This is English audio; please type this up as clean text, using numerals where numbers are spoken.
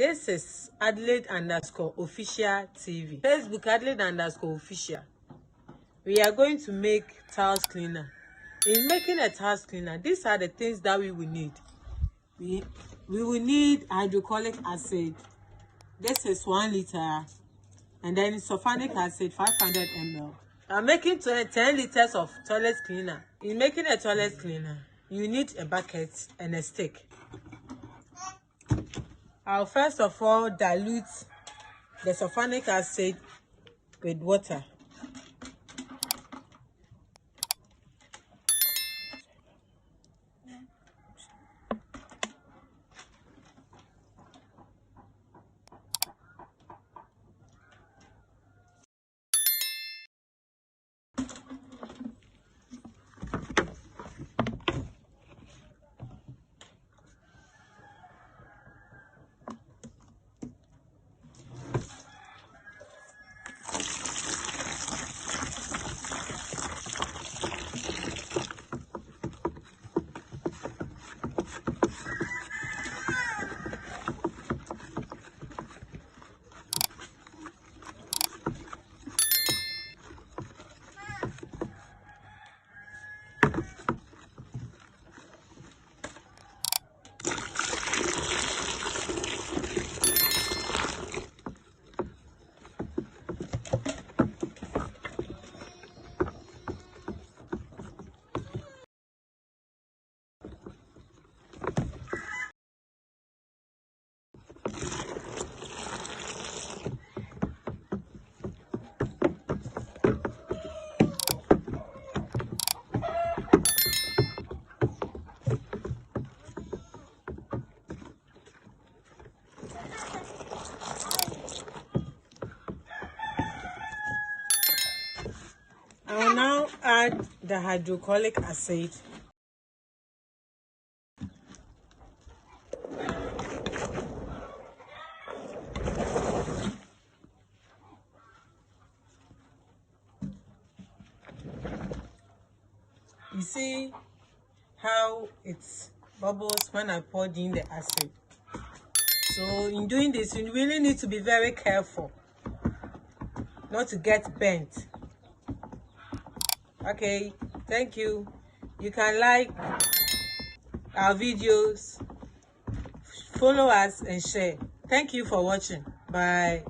This is Adelaide_official TV. Facebook Adelaide_official. We are going to make tiles cleaner. In making a tiles cleaner, these are the things that we will need. We will need hydrochloric acid. This is 1 liter. And then sulphonic acid, 500 ml. I'm making 10 liters of toilet cleaner. In making a toilet cleaner, you need a bucket and a stick. I'll first of all dilute the sulphonic acid with water. I will now add the hydrochloric acid. You see how it bubbles when I poured in the acid. So in doing this, you really need to be very careful not to get burnt. Okay, thank you. You can like our videos, follow us and share. Thank you for watching. Bye.